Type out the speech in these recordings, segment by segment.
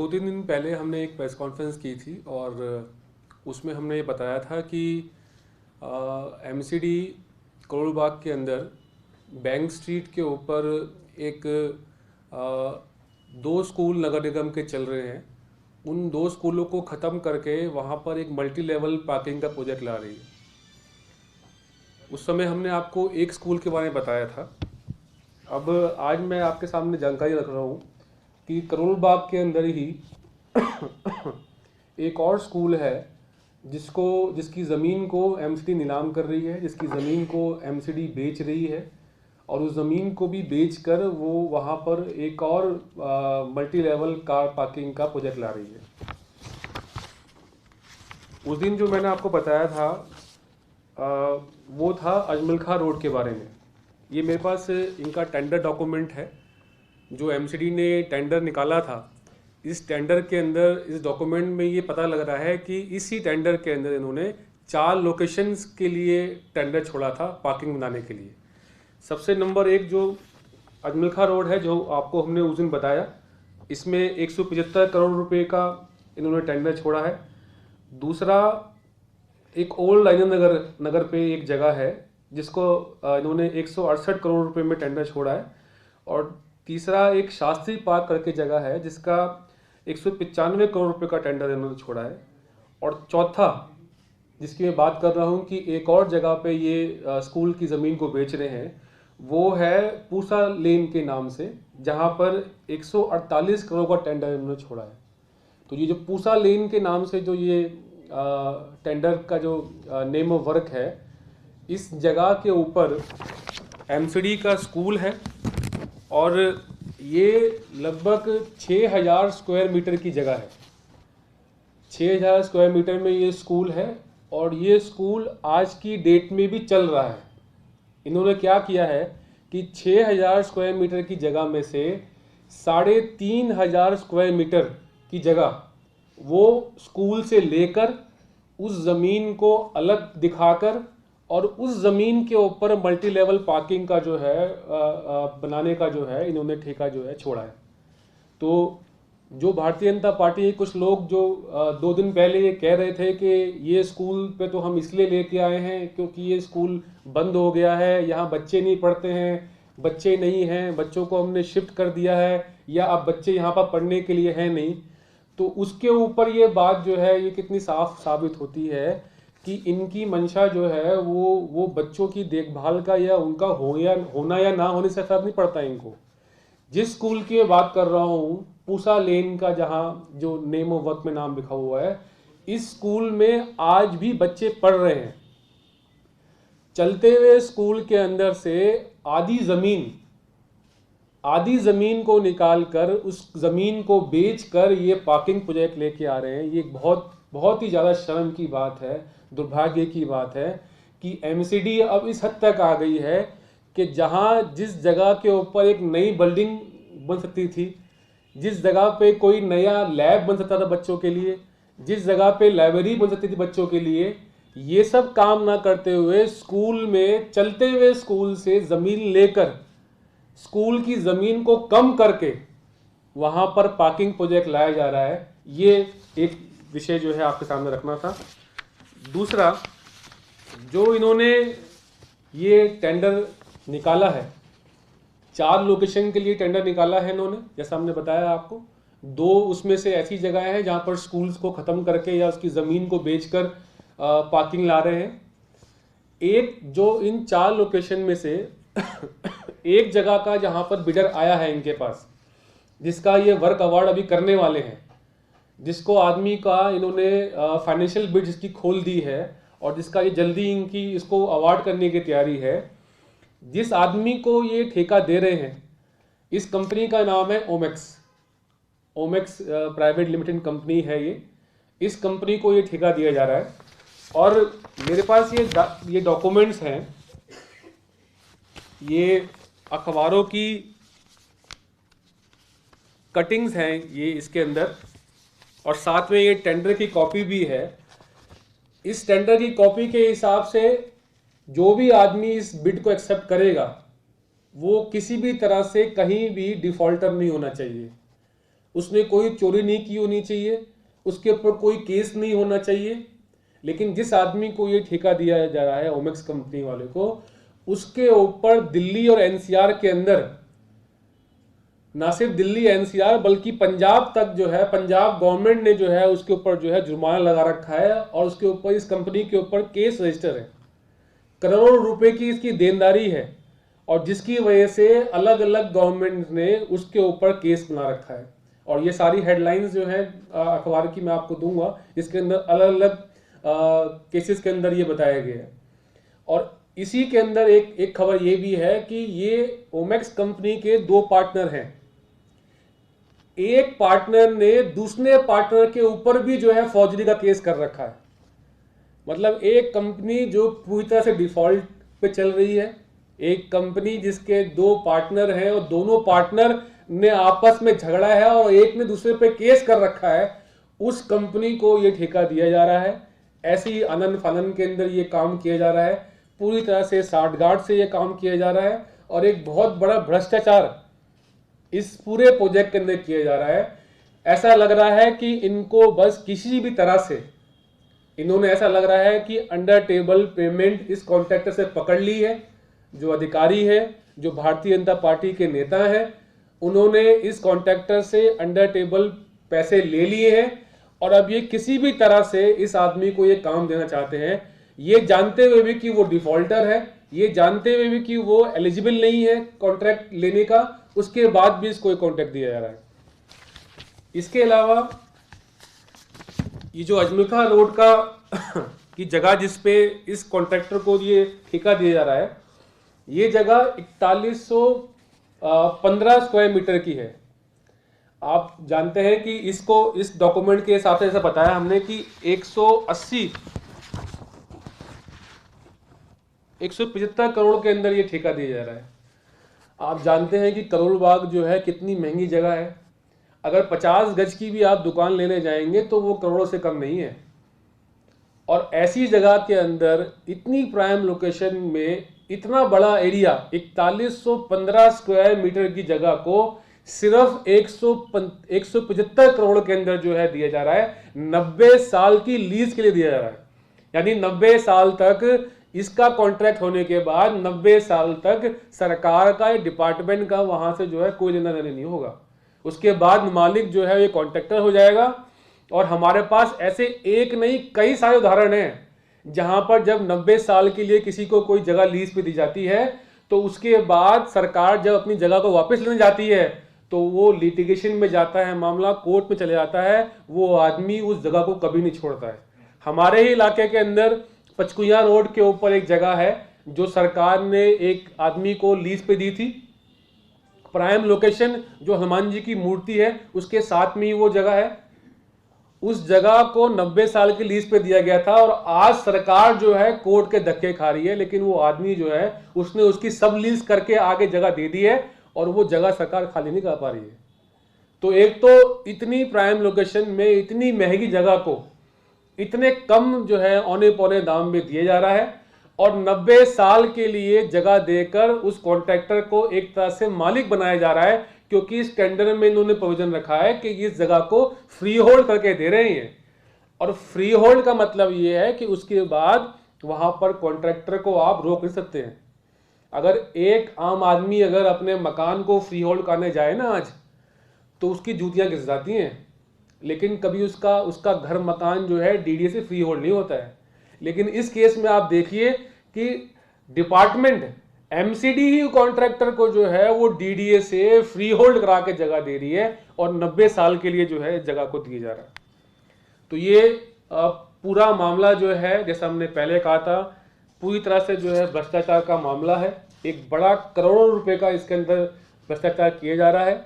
2-3 दिन पहले हमने एक प्रेस कॉन्फ्रेंस की थी और उसमें हमने ये बताया था कि एमसीडी करोल बाग के अंदर बैंक स्ट्रीट के ऊपर एक दो स्कूल नगर निगम के चल रहे हैं। उन दो स्कूलों को ख़त्म करके वहाँ पर एक मल्टी लेवल पार्किंग का प्रोजेक्ट ला रही है। उस समय हमने आपको एक स्कूल के बारे में बताया था। अब आज मैं आपके सामने जानकारी रख रहा हूँ कि करोल बाग के अंदर ही एक और स्कूल है जिसकी ज़मीन को एमसीडी नीलाम कर रही है, जिसकी ज़मीन को एमसीडी बेच रही है और उस ज़मीन को भी बेचकर वो वहाँ पर एक और मल्टी लेवल कार पार्किंग का प्रोजेक्ट ला रही है। उस दिन जो मैंने आपको बताया था वो था अजमल खां रोड के बारे में। ये मेरे पास इनका टेंडर डॉक्यूमेंट है जो एमसीडी ने टेंडर निकाला था। इस टेंडर के अंदर इस डॉक्यूमेंट में ये पता लग रहा है कि इसी टेंडर के अंदर इन्होंने 4 लोकेशंस के लिए टेंडर छोड़ा था पार्किंग बनाने के लिए। सबसे नंबर 1 जो अजमल खां रोड है, जो आपको हमने उस दिन बताया, इसमें 175 करोड़ रुपए का इन्होंने टेंडर छोड़ा है। दूसरा एक ओल्ड लाइनर नगर पे एक जगह है जिसको इन्होंने 168 करोड़ रुपए में टेंडर छोड़ा है। और तीसरा एक शास्त्री पार्क करके जगह है जिसका 195 करोड़ रुपए का टेंडर इन्होंने छोड़ा है। और चौथा जिसकी मैं बात कर रहा हूँ कि एक और जगह पे ये स्कूल की ज़मीन को बेच रहे हैं, वो है पूसा लेन के नाम से, जहाँ पर 148 करोड़ का टेंडर इन्होंने छोड़ा है। तो ये जो पूसा लेन के नाम से जो ये टेंडर का जो नेम ऑफ वर्क है, इस जगह के ऊपर एमसीडी का स्कूल है और ये लगभग 6000 स्क्वायर मीटर की जगह है। 6000 स्क्वायर मीटर में ये स्कूल है और ये स्कूल आज की डेट में भी चल रहा है। इन्होंने क्या किया है कि 6000 स्क्वायर मीटर की जगह में से 3500 स्क्वायर मीटर की जगह वो स्कूल से लेकर उस ज़मीन को अलग दिखाकर और उस ज़मीन के ऊपर मल्टी लेवल पार्किंग का जो है बनाने का जो है इन्होंने ठेका जो है छोड़ा है। तो जो भारतीय जनता पार्टी के कुछ लोग जो 2 दिन पहले ये कह रहे थे कि ये स्कूल पे तो हम इसलिए लेके आए हैं क्योंकि ये स्कूल बंद हो गया है, यहाँ बच्चे नहीं पढ़ते हैं, बच्चे नहीं हैं, बच्चों को हमने शिफ्ट कर दिया है, या अब बच्चे यहाँ पर पढ़ने के लिए हैं नहीं, तो उसके ऊपर ये बात जो है ये कितनी साफ साबित होती है कि इनकी मंशा जो है वो बच्चों की देखभाल का या उनका होना या ना होने से फर्क नहीं पड़ता इनको। जिस स्कूल की मैं बात कर रहा हूँ, पूसा लेन का, जहाँ जो नेम ऑफ वर्क में नाम लिखा हुआ है, इस स्कूल में आज भी बच्चे पढ़ रहे हैं। चलते हुए स्कूल के अंदर से आधी ज़मीन को निकालकर उस ज़मीन को बेचकर ये पार्किंग प्रोजेक्ट लेके आ रहे हैं। ये बहुत ही ज़्यादा शर्म की बात है, दुर्भाग्य की बात है कि एमसीडी अब इस हद तक आ गई है कि जिस जगह के ऊपर एक नई बिल्डिंग बन सकती थी, जिस जगह पे कोई नया लैब बन सकता था बच्चों के लिए, जिस जगह पे लाइब्रेरी बन सकती थी बच्चों के लिए, ये सब काम ना करते हुए स्कूल में चलते हुए स्कूल से ज़मीन लेकर स्कूल की ज़मीन को कम करके वहाँ पर पार्किंग प्रोजेक्ट लाया जा रहा है। ये एक विषय जो है आपके सामने रखना था। दूसरा, जो इन्होंने ये टेंडर निकाला है, 4 लोकेशन के लिए टेंडर निकाला है इन्होंने, जैसा हमने बताया आपको। 2 उसमें से ऐसी जगह है जहाँ पर स्कूल्स को ख़त्म करके या उसकी ज़मीन को बेचकर पार्किंग ला रहे हैं। एक जो इन 4 लोकेशन में से एक जगह का जहाँ पर बिडर आया है इनके पास, जिसका ये वर्क अवार्ड अभी करने वाले हैं, जिसको आदमी का इन्होंने फाइनेंशियल बिड जिसकी खोल दी है और जिसका ये जल्दी इनकी इसको अवार्ड करने की तैयारी है, जिस आदमी को ये ठेका दे रहे हैं, इस कंपनी का नाम है ओमेक्स प्राइवेट लिमिटेड कंपनी है ये। इस कंपनी को ये ठेका दिया जा रहा है और मेरे पास ये डॉक्यूमेंट्स हैं, ये अखबारों की कटिंग्स हैं ये इसके अंदर, और साथ में ये टेंडर की कॉपी भी है। इस टेंडर की कॉपी के हिसाब से जो भी आदमी इस बिड को एक्सेप्ट करेगा वो किसी भी तरह से कहीं भी डिफॉल्टर नहीं होना चाहिए। उसने कोई चोरी नहीं की होनी चाहिए, उसके ऊपर कोई केस नहीं होना चाहिए। लेकिन जिस आदमी को ये ठेका दिया जा रहा है ओमेक्स कंपनी वाले को, उसके ऊपर दिल्ली और एनसीआर के अंदर, ना सिर्फ दिल्ली एनसीआर बल्कि पंजाब तक जो है, पंजाब गवर्नमेंट ने जो है उसके ऊपर जो है जुर्माना लगा रखा है और उसके ऊपर, इस कंपनी के ऊपर केस रजिस्टर है। करोड़ों रुपए की इसकी देनदारी है और जिसकी वजह से अलग अलग गवर्नमेंट ने उसके ऊपर केस बना रखा है। और ये सारी हेडलाइंस जो है अखबार की मैं आपको दूंगा, इसके अंदर अलग अलग केसेस के अंदर ये बताया गया है। और इसी के अंदर एक खबर ये भी है कि ये ओमेक्स कंपनी के 2 पार्टनर हैं। एक पार्टनर ने दूसरे पार्टनर के ऊपर भी जो है फौजरी का केस कर रखा है। मतलब एक कंपनी जो पूरी तरह से डिफॉल्ट पे चल रही है, एक कंपनी जिसके 2 पार्टनर हैं और दोनों पार्टनर ने आपस में झगड़ा है और एक ने दूसरे पे केस कर रखा है, उस कंपनी को ये ठेका दिया जा रहा है। ऐसे ही अनन फनन के अंदर ये काम किया जा रहा है, पूरी तरह से साठगांठ से ये काम किया जा रहा है और एक बहुत बड़ा भ्रष्टाचार इस पूरे प्रोजेक्ट के अंदर किया जा रहा है। ऐसा लग रहा है कि इनको बस किसी भी तरह से, इन्होंने, ऐसा लग रहा है कि अंडर टेबल पेमेंट इस कॉन्ट्रैक्टर से पकड़ ली है। जो अधिकारी है, जो भारतीय जनता पार्टी के नेता हैं, उन्होंने इस कॉन्ट्रैक्टर से अंडर टेबल पैसे ले लिए हैं और अब ये किसी भी तरह से इस आदमी को ये काम देना चाहते हैं, ये जानते हुए भी कि वो डिफॉल्टर है, ये जानते हुए भी कि वो एलिजिबल नहीं है कॉन्ट्रैक्ट लेने का, उसके बाद भी इसको कॉन्ट्रैक्ट दिया जा रहा है। इसके अलावा ये जो अजमेखा रोड का की जगह जिस पे इस कॉन्ट्रैक्टर को ये ठेका दिया जा रहा है, ये जगह 4115 स्क्वायर मीटर की है। आप जानते हैं कि इसको, इस डॉक्यूमेंट के हिसाब से ऐसा बताया हमने कि 175 करोड़ के अंदर ये ठेका दिया जा रहा है। आप जानते हैं कि करोल बाग जो है कितनी महंगी जगह है। अगर 50 गज की भी आप दुकान लेने जाएंगे तो वो करोड़ों से कम नहीं है। और ऐसी जगह के अंदर इतनी प्राइम लोकेशन में इतना बड़ा एरिया, 4115 स्क्वायर मीटर की जगह को सिर्फ 175 करोड़ के अंदर जो है दिया जा रहा है। 90 साल की लीज के लिए दिया जा रहा है, यानी 90 साल तक इसका कॉन्ट्रैक्ट होने के बाद 90 साल तक सरकार का, डिपार्टमेंट का वहां से जो है कोई लेना देना नहीं होगा। उसके बाद मालिक जो है ये कॉन्ट्रैक्टर हो जाएगा। और हमारे पास ऐसे एक नहीं कई सारे उदाहरण हैं जहां पर जब 90 साल के लिए किसी को कोई जगह लीज पे दी जाती है तो उसके बाद सरकार जब अपनी जगह को वापस लेने जाती है तो वो लिटिगेशन में जाता है, मामला कोर्ट में चले जाता है, वो आदमी उस जगह को कभी नहीं छोड़ता है। हमारे ही इलाके के अंदर पचकुया रोड के ऊपर एक जगह है जो सरकार ने एक आदमी को लीज पे दी थी। प्राइम लोकेशन, जो हनुमान जी की मूर्ति है उसके साथ में ही वो जगह है। उस जगह को 90 साल की लीज पे दिया गया था और आज सरकार जो है कोर्ट के धक्के खा रही है, लेकिन वो आदमी जो है उसने उसकी सब लीज करके आगे जगह दे दी है और वो जगह सरकार खाली नहीं कर पा रही है। तो एक तो इतनी प्राइम लोकेशन में इतनी महंगी जगह को इतने कम जो है औने पौने दाम में दिया जा रहा है और 90 साल के लिए जगह देकर उस कॉन्ट्रैक्टर को एक तरह से मालिक बनाया जा रहा है, क्योंकि इस टेंडर में इन्होंने प्रोविजन रखा है कि इस जगह को फ्री होल्ड करके दे रहे हैं। और फ्री होल्ड का मतलब ये है कि उसके बाद वहां पर कॉन्ट्रैक्टर को आप रोक नहीं सकते हैं। अगर एक आम आदमी अगर अपने मकान को फ्री होल्ड करने जाए ना आज, तो उसकी जूतियां घिस जाती हैं, लेकिन कभी उसका घर मकान जो है डीडीए से फ्री होल्ड नहीं होता है। लेकिन इस केस में आप देखिए कि डिपार्टमेंट, एमसीडी ही कॉन्ट्रैक्टर को जो है वो डीडीए से फ्री होल्ड करा के जगह दे रही है और 90 साल के लिए जो है जगह को दिया जा रहा है। तो ये पूरा मामला जो है, जैसा हमने पहले कहा था, पूरी तरह से जो है भ्रष्टाचार का मामला है। एक बड़ा करोड़ों रुपए का इसके अंदर भ्रष्टाचार किया जा रहा है।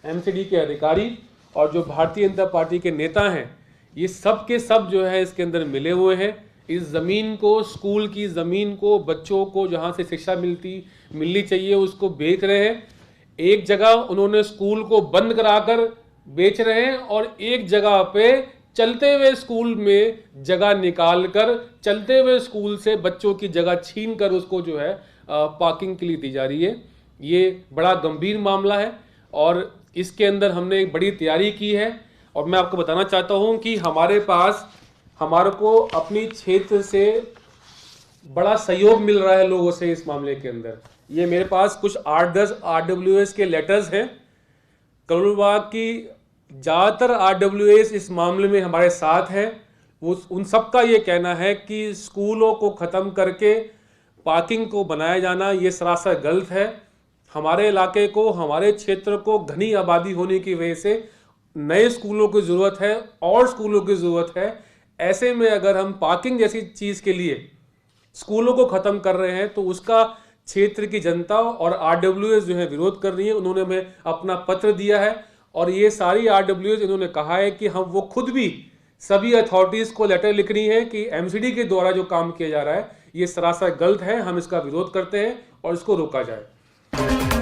एमसीडी के अधिकारी और जो भारतीय जनता पार्टी के नेता हैं, ये सब के सब जो है इसके अंदर मिले हुए हैं। इस ज़मीन को, स्कूल की ज़मीन को, बच्चों को जहाँ से शिक्षा मिलनी चाहिए उसको बेच रहे हैं। एक जगह उन्होंने स्कूल को बंद कराकर बेच रहे हैं और एक जगह पे चलते हुए स्कूल में जगह निकाल कर, चलते हुए स्कूल से बच्चों की जगह छीन कर उसको जो है पार्किंग के लिए दी जा रही है। ये बड़ा गंभीर मामला है और इसके अंदर हमने एक बड़ी तैयारी की है और मैं आपको बताना चाहता हूं कि हमारे को अपनी क्षेत्र से बड़ा सहयोग मिल रहा है लोगों से इस मामले के अंदर। ये मेरे पास कुछ 8-10 RWS के लेटर्स हैं। करोल बाग की ज़्यादातर RWS इस मामले में हमारे साथ हैं। वो उन सब का ये कहना है कि स्कूलों को ख़त्म करके पार्किंग को बनाया जाना ये सरासर गलत है। हमारे इलाके को, हमारे क्षेत्र को घनी आबादी होने की वजह से नए स्कूलों की ज़रूरत है और स्कूलों की ज़रूरत है। ऐसे में अगर हम पार्किंग जैसी चीज़ के लिए स्कूलों को ख़त्म कर रहे हैं तो उसका क्षेत्र की जनता और RWS जो है विरोध कर रही है। उन्होंने हमें अपना पत्र दिया है और ये सारी RWS इन्होंने कहा है कि हम वो खुद भी सभी अथॉरिटीज़ को लेटर लिख रही हैं कि MCD के द्वारा जो काम किया जा रहा है ये सरासर गलत है, हम इसका विरोध करते हैं और इसको रोका जाए।